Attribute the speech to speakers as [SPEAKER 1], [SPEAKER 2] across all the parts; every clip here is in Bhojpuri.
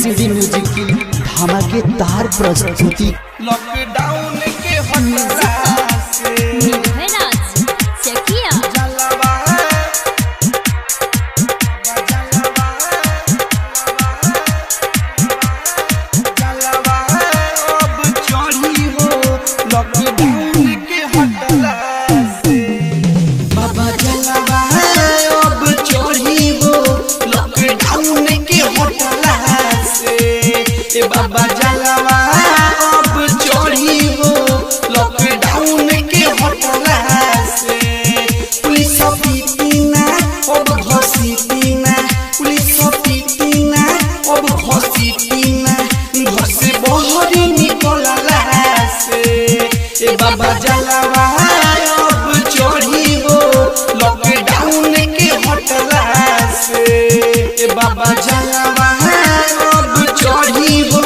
[SPEAKER 1] एलसीडी म्यूजिक की धमाकेदार प्रस्तुति।
[SPEAKER 2] लॉकडाउन के हटला से जलवा अब चढ़ी हो लॉकडाउन के हटला से बाबा जलवा अब चढ़ी हो लॉकडाउन के हटला से ए बाबा जलवा अब चढ़ी हो लॉकडाउन के हटला से पुलिस पीटीना अब घसी पीना पुलिस पीटीना अब घसी पीना घर से बाहर निकलला से ए बाबा जलवा अब चढ़ी हो लॉकडाउन के हटला से ए बाबा जलवा अब चढ़ी हो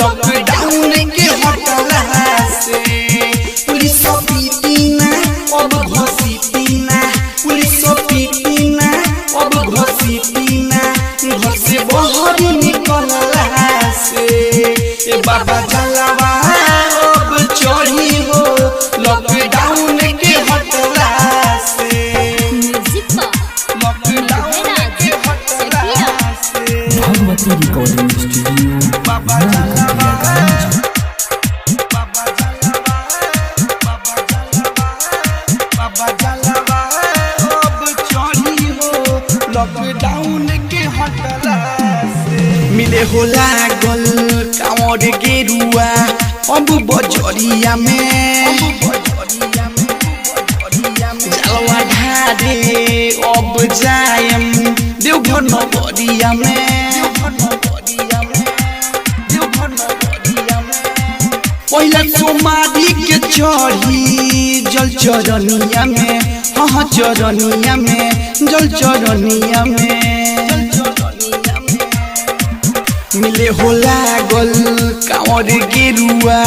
[SPEAKER 2] लॉकडाउन के हटला से पुलिस पीटीना अब घसी पीना पुलिस पीटीना अब घसी पीना घर से बाहर निकलला से ए बाबा जलवा अब चढ़ी हो लॉकडाउन के हटला से लॉकडाउन के हटला से
[SPEAKER 1] भगवती रिकॉर्डिंग स्टूडियो
[SPEAKER 2] बाबा जलवा बाबा जलवा बाबा जलवा अब चढ़ी हो लॉकडाउन के हटला से मिले हो लागल कांवर गेरुआ अब बजरिया में जलवा ढारे अब जायम देवघर नगरिया में पहिला सोमारी के चढ़ी जल चरनिया में हाँ चरनिया में जल चरनिया में मिले हो लागल कांवर गेरुआ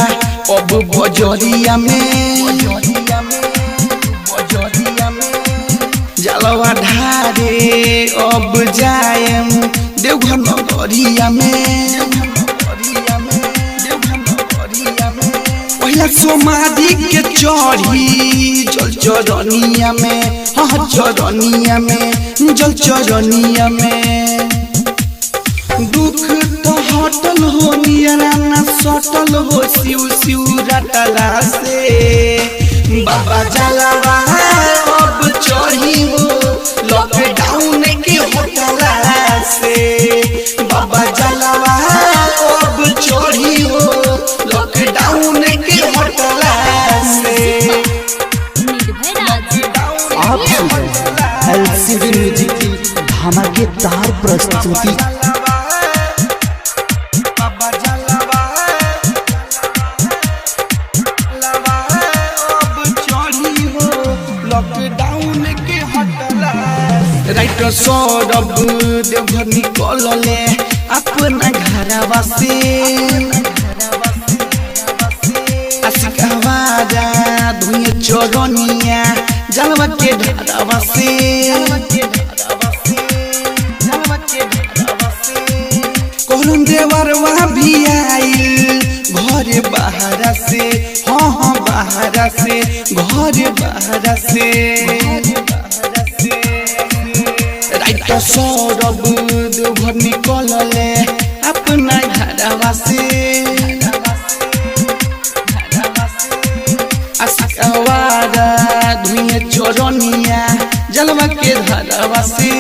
[SPEAKER 2] अब बजरिया में जलवा ढारे अब जायम देवघर नगरिया में पहिला सोमारी के चढ़ी जल चरनिया में हाँ चरनिया में जल चरनिया में दुख तो हटल हो नियरा न सटल हो शिव शिव रटला से बाबा जलवा अब चढ़ी हो लॉकडाउन के हटला से बाबा जलवा अब चढ़ी हो लॉकडाउन के हटला से
[SPEAKER 1] आप सुन रहे हैं एलसीडी म्यूजिक की धमाकेदार प्रस्तुति।
[SPEAKER 2] राइटर सौरभ देवघर निकलले अपना घरवा से आशिकावारा धुए चरनिया जलवा के ढारवा से कहलन देवरवा भी आइल घर बाहर से हाँ बाहर से घर बाहर से राइटर सौरभ देवघर निकलले अपना घरवा से आशिकावारा धुए चरनिया जलवा के धरवा से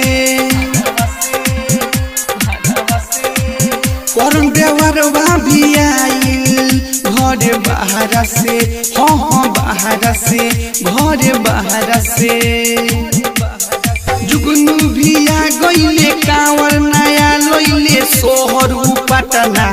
[SPEAKER 2] करन देवरवा भी आइल घर बाहर से हाँ बाहर से घर बाहर से जुगनू भी आ गईले कांवर नया लइले सोहर पटना